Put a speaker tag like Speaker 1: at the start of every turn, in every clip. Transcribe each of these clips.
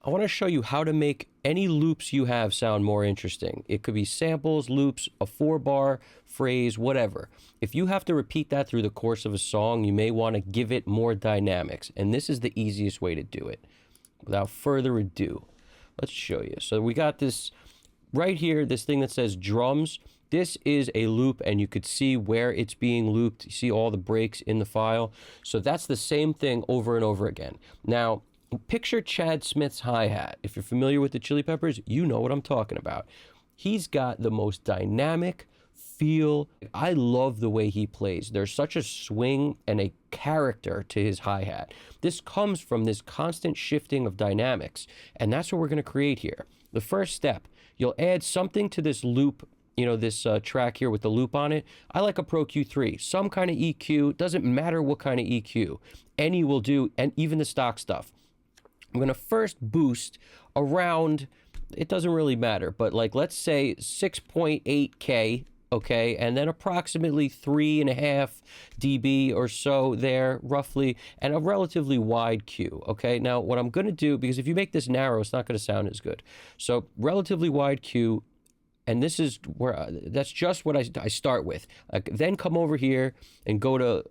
Speaker 1: I want to show you how to make any loops you have sound more interesting. It could be samples, loops, a 4-bar phrase, whatever. If you have to repeat that through the course of a song, you may want to give it more dynamics. And this is the easiest way to do it. Without further ado, let's show you. So we got this right here, this thing that says drums. This is a loop, and you could see where it's being looped. You see all the breaks in the file. So that's the same thing over and over again. Now, picture Chad Smith's hi-hat. If you're familiar with the Chili Peppers, you know what I'm talking about. He's got the most dynamic feel. I love the way he plays. There's such a swing and a character to his hi-hat. This comes from this constant shifting of dynamics, and that's what we're going to create here. The first step, you'll add something to this loop, you know, this track here with the loop on it. I like a Pro Q3, some kind of EQ. Doesn't matter what kind of EQ. Any will do, and even the stock stuff. I'm going to first boost around, it doesn't really matter, but like let's say 6.8K, okay, and then approximately 3.5 dB or so there, roughly, and a relatively wide Q, okay? Now, what I'm going to do, because if you make this narrow, it's not going to sound as good. So, relatively wide Q, and this is where, that's just what I start with. Then come over here and go to,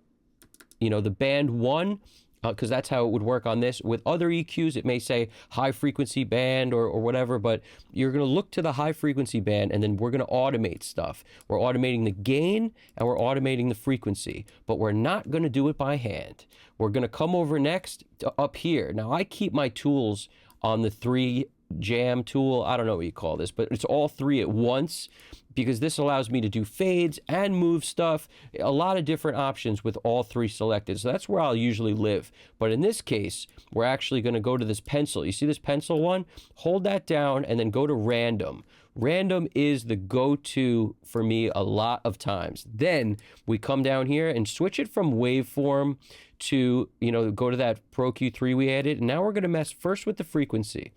Speaker 1: you know, the band 1, because that's how it would work on this. With other EQs, it may say high frequency band or whatever, but you're going to look to the high frequency band, and then we're going to automate stuff. We're automating the gain, and we're automating the frequency, but we're not going to do it by hand. We're going to come over next to up here. Now, I keep my tools on the 3 jam tool. I don't know what you call this, but it's all 3 at once, because this allows me to do fades and move stuff, a lot of different options with all 3 selected. So that's where I'll usually live. But in this case, we're actually going to go to this pencil. You see this pencil one? Hold that down and then go to random. Random is the go-to for me a lot of times. Then we come down here and switch it from waveform to, you know, go to that Pro Q3 we added. And now we're going to mess first with the frequency.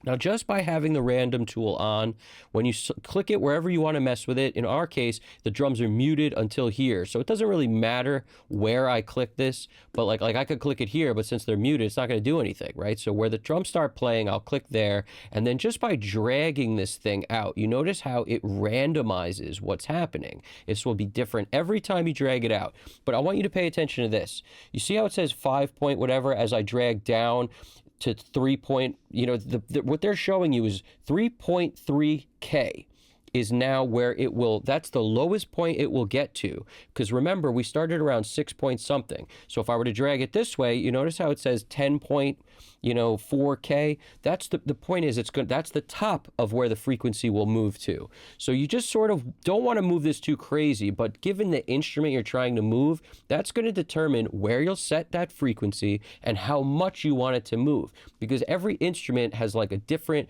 Speaker 1: Now, just by having the random tool on, when you click it wherever you want to mess with it, in our case, the drums are muted until here. So it doesn't really matter where I click this, but like I could click it here, but since they're muted, it's not going to do anything, right? So where the drums start playing, I'll click there. And then just by dragging this thing out, you notice how it randomizes what's happening. This will be different every time you drag it out. But I want you to pay attention to this. You see how it says 5 point whatever as I drag down to 3 point, you know, what they're showing you is 3.3K is now where it will, that's the lowest point it will get to. Because remember, we started around 6 point something. So if I were to drag it this way, you notice how it says 10 point, you know, 4K. That's the point is, it's good. That's the top of where the frequency will move to. So you just sort of don't want to move this too crazy, but given the instrument you're trying to move, that's going to determine where you'll set that frequency and how much you want it to move. Because every instrument has like a different,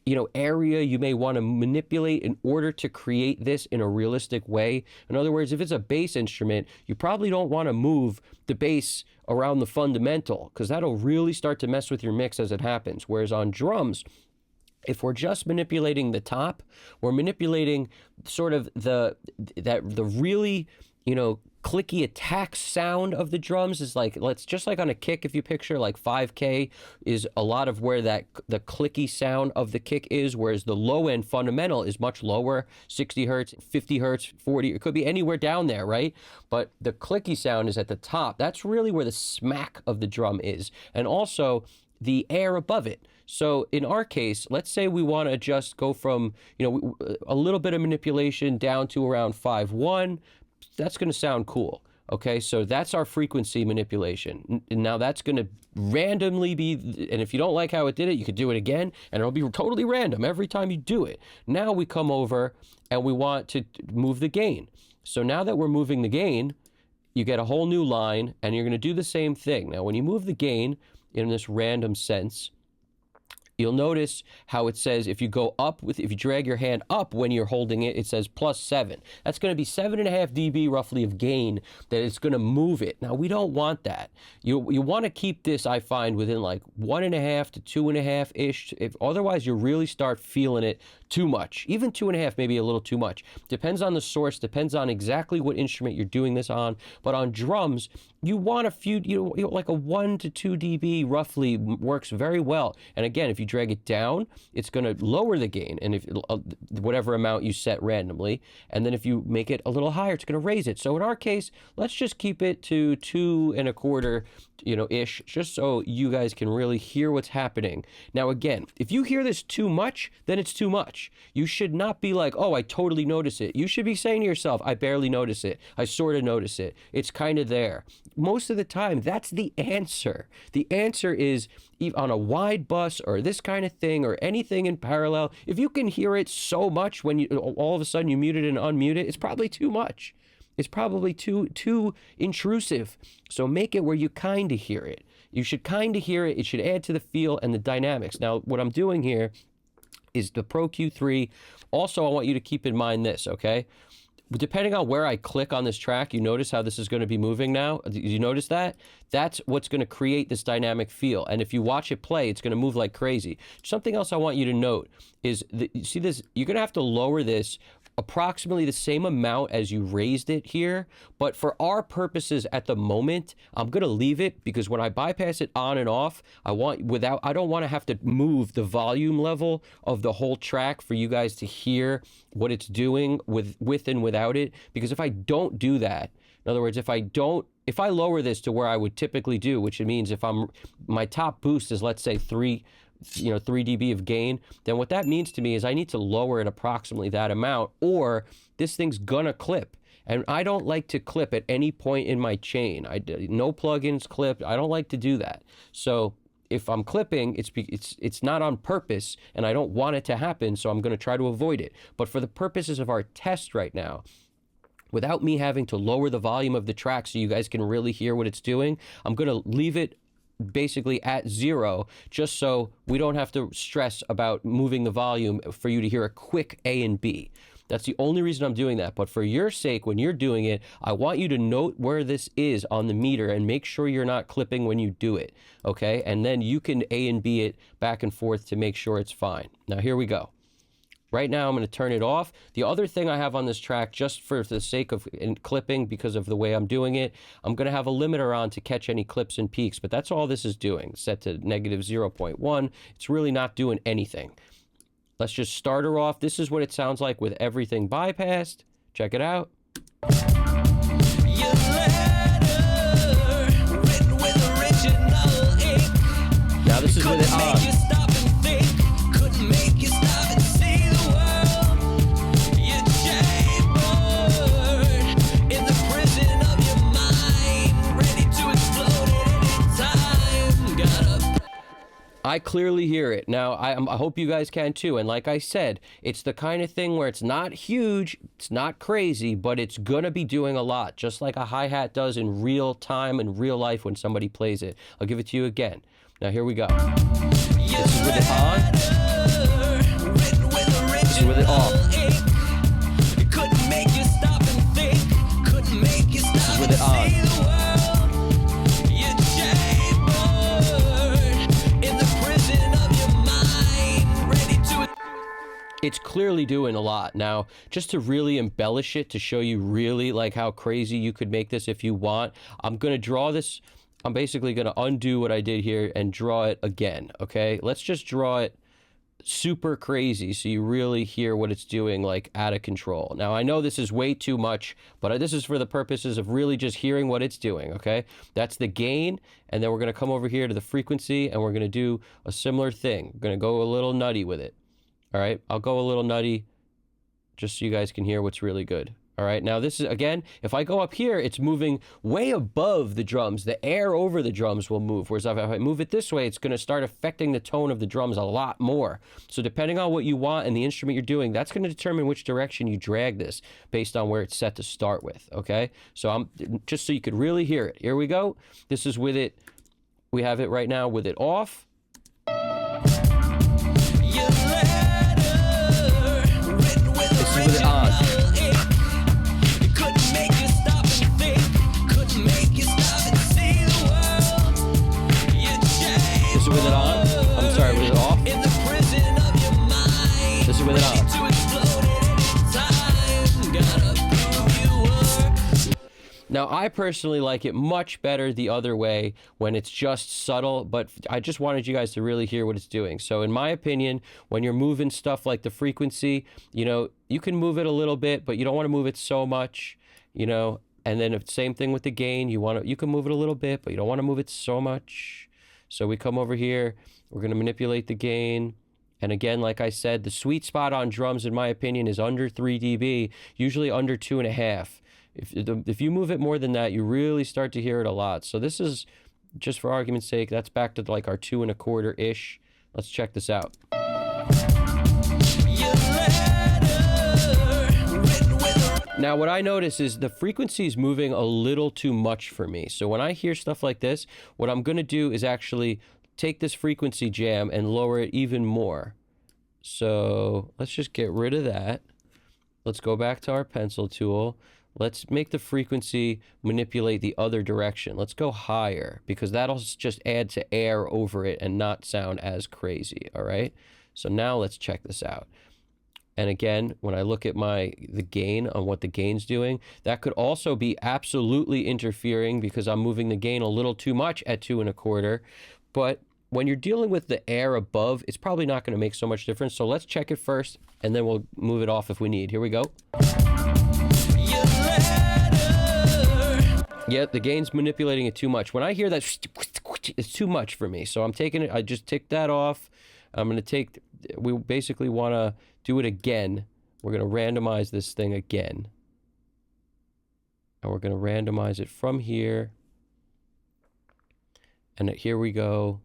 Speaker 1: you know, area you may want to manipulate in order to create this in a realistic way. In other words, if it's a bass instrument, you probably don't want to move the bass around the fundamental, because that'll really start to mess with your mix as it happens. Whereas on drums, if we're just manipulating the top, we're manipulating sort of the really, you know, clicky attack sound of the drums is like, just like on a kick, if you picture like 5K is a lot of where the clicky sound of the kick is, whereas the low end fundamental is much lower, 60 hertz, 50 hertz, 40, it could be anywhere down there, right? But the clicky sound is at the top. That's really where the smack of the drum is. And also the air above it. So in our case, let's say we want to just go from, you know, a little bit of manipulation down to around 5.1. That's going to sound cool. Okay, so that's our frequency manipulation. And now that's going to randomly be, and if you don't like how it did it, you could do it again, and it'll be totally random every time you do it. Now we come over and we want to move the gain. So now that we're moving the gain, you get a whole new line, and you're going to do the same thing. Now, when you move the gain in this random sense, you'll notice how it says if you drag your hand up when you're holding it, it says +7. That's going to be 7.5 dB roughly of gain that it's going to move it. Now, we don't want that. You want to keep this, I find, within like 1.5 to 2.5-ish. Otherwise, you really start feeling it too much. Even 2.5 maybe a little too much. Depends on the source, depends on exactly what instrument you're doing this on. But on drums, you want a few, like a 1 to 2 dB roughly works very well. And again, if you drag it down, it's going to lower the gain, and if whatever amount you set randomly. And then if you make it a little higher, it's going to raise it. So in our case, let's just keep it to 2.25, ish, just so you guys can really hear what's happening. Now, again, if you hear this too much, then it's too much. You should not be like, oh, I totally notice it. You should be saying to yourself, I barely notice it. I sort of notice it. It's kind of there. Most of the time, that's the answer. The answer is on a wide bus or this kind of thing or anything in parallel. If you can hear it so much when you all of a sudden you mute it and unmute it, it's probably too much. It's probably too intrusive. So make it where you kind of hear it. You should kind of hear it. It should add to the feel and the dynamics. Now, what I'm doing here is the Pro Q3. Also, I want you to keep in mind this, okay? Depending on where I click on this track, you notice how this is going to be moving now? You notice that? That's what's going to create this dynamic feel. And if you watch it play, it's going to move like crazy. Something else I want you to note is, you see this? You're going to have to lower this approximately the same amount as you raised it here, but for our purposes at the moment, I'm gonna leave it because when I bypass it on and off, I don't want to have to move the volume level of the whole track for you guys to hear what it's doing with and without it. Because if I don't do that, in other words, if I lower this to where I would typically do, which it means if my top boost is, let's say 3 dB of gain, then what that means to me is I need to lower it approximately that amount, or this thing's gonna clip. And I don't like to clip at any point in my chain. No plugins clip. I don't like to do that. So if I'm clipping, it's not on purpose, and I don't want it to happen, so I'm gonna try to avoid it. But for the purposes of our test right now, without me having to lower the volume of the track so you guys can really hear what it's doing, I'm gonna leave it basically at 0, just so we don't have to stress about moving the volume for you to hear a quick A and B. That's the only reason I'm doing that. But for your sake, when you're doing it, I want you to note where this is on the meter and make sure you're not clipping when you do it, okay? And then you can A and B it back and forth to make sure it's fine. Now, here we go. Right now, I'm going to turn it off. The other thing I have on this track, just for the sake of clipping, because of the way I'm doing it, I'm going to have a limiter on to catch any clips and peaks, but that's all this is doing, set to -0.1. It's really not doing anything. Let's just start her off. This is what it sounds like with everything bypassed. Check it out. Now this is with it on. I clearly hear it. Now, I hope you guys can too. And like I said, it's the kind of thing where it's not huge, it's not crazy, but it's gonna be doing a lot, just like a hi-hat does in real time, in real life when somebody plays it. I'll give it to you again. Now, here we go. This is with it on. This is with it off. This is with it on. It's clearly doing a lot. Now, just to really embellish it, to show you really like how crazy you could make this if you want, I'm going to draw this. I'm basically going to undo what I did here and draw it again, okay? Let's just draw it super crazy so you really hear what it's doing, like out of control. Now, I know this is way too much, but this is for the purposes of really just hearing what it's doing, okay? That's the gain, and then we're going to come over here to the frequency, and we're going to do a similar thing. We're going to go a little nutty with it. All right, I'll go a little nutty just so you guys can hear what's really good. All right, now this is, again, if I go up here, it's moving way above the drums. The air over the drums will move, whereas if I move it this way, it's going to start affecting the tone of the drums a lot more. So depending on what you want and the instrument you're doing, that's going to determine which direction you drag this based on where it's set to start with, okay? So I'm just so you could really hear it. Here we go. This is with it. We have it right now with it off. Now, I personally like it much better the other way when it's just subtle, but I just wanted you guys to really hear what it's doing. So in my opinion, when you're moving stuff like the frequency, you know, you can move it a little bit, but you don't want to move it so much, you know. And then same thing with the gain. You can move it a little bit, but you don't want to move it so much. So we come over here, we're going to manipulate the gain. And again, like I said, the sweet spot on drums, in my opinion, is under 3 dB, usually under 2.5. If you move it more than that, you really start to hear it a lot. So this is, just for argument's sake, that's back to like our 2 1/4-ish. Let's check this out. Now, what I notice is the frequency is moving a little too much for me. So when I hear stuff like this, what I'm going to do is actually take this frequency jam and lower it even more. So let's just get rid of that. Let's go back to our pencil tool. Let's make the frequency manipulate the other direction. Let's go higher, because that'll just add to air over it and not sound as crazy, all right? So now let's check this out. And again, when I look at the gain, on what the gain's doing, that could also be absolutely interfering because I'm moving the gain a little too much at 2 1/4. But when you're dealing with the air above, it's probably not going to make so much difference. So let's check it first, and then we'll move it off if we need. Here we go. Yeah, the gain's manipulating it too much. When I hear that, it's too much for me. So I'm taking it, I just take that off. I'm going to take, we basically want to do it again. We're going to randomize this thing again. And we're going to randomize it from here. And here we go.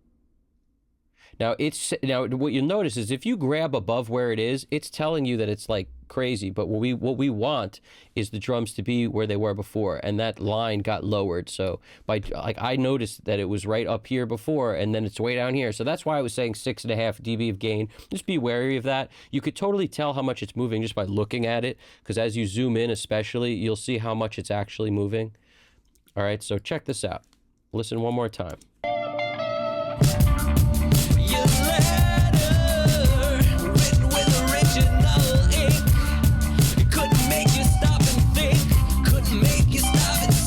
Speaker 1: Now what you'll notice is if you grab above where it is, it's telling you that it's like crazy. But what we want is the drums to be where they were before, and that line got lowered. So I noticed that it was right up here before, and then it's way down here. So that's why I was saying 6.5 dB of gain. Just be wary of that. You could totally tell how much it's moving just by looking at it, because as you zoom in, especially, you'll see how much it's actually moving. All right, so check this out. Listen one more time.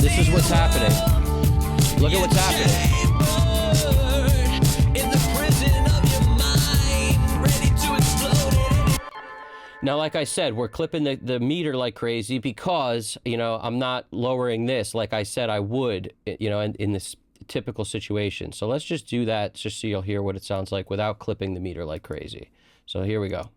Speaker 1: This is what's happening. Look at what's happening. Now, like I said, we're clipping the meter like crazy because, you know, I'm not lowering this like I said I would, you know, in this typical situation. So let's just do that just so you'll hear what it sounds like without clipping the meter like crazy. So here we go.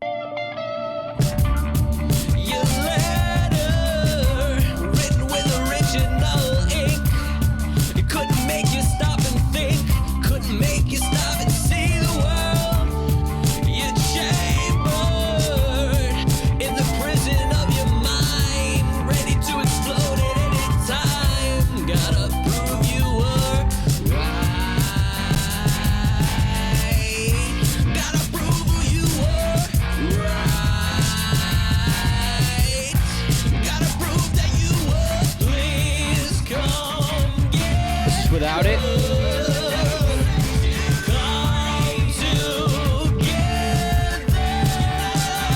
Speaker 1: Without it.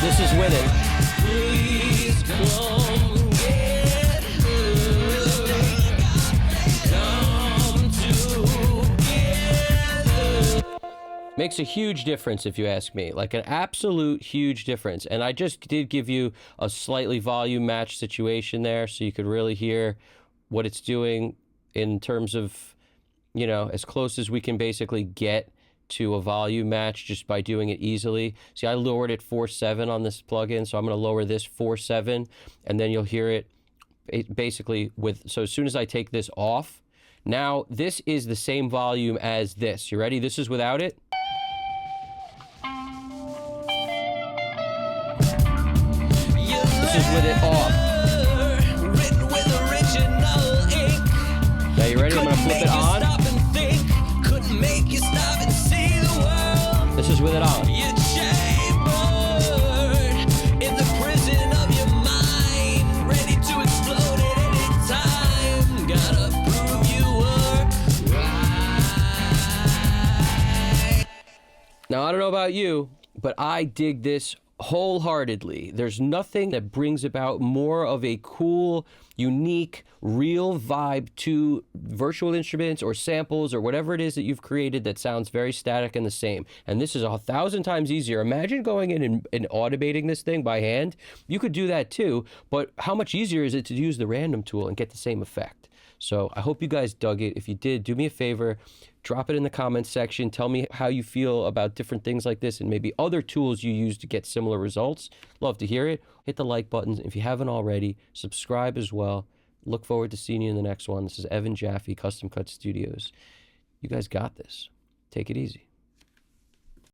Speaker 1: This is with it. Makes a huge difference if you ask me, like an absolute huge difference. And I just did give you a slightly volume match situation there so you could really hear what it's doing in terms of, you know, as close as we can basically get to a volume match just by doing it easily. See, I lowered it 4.7 on this plugin, so I'm going to lower this 4.7, and then you'll hear it basically with, so as soon as I take this off, now this is the same volume as this. You ready? This is without it. This is with it off. Now you ready? I'm going to flip it on. This is with it on. Now I don't know about you, but I dig this wholeheartedly. There's nothing that brings about more of a cool, unique, real vibe to virtual instruments or samples or whatever it is that you've created that sounds very static and the same. And this is 1,000 times easier. Imagine going in and automating this thing by hand. You could do that too, but how much easier is it to use the random tool and get the same effect? So I hope you guys dug it. If you did, do me a favor, drop it in the comments section. Tell me how you feel about different things like this and maybe other tools you use to get similar results. Love to hear it. Hit the like button. If you haven't already, subscribe as well. Look forward to seeing you in the next one. This is Evan Jaffe, Custom Cut Studios. You guys got this. Take it easy.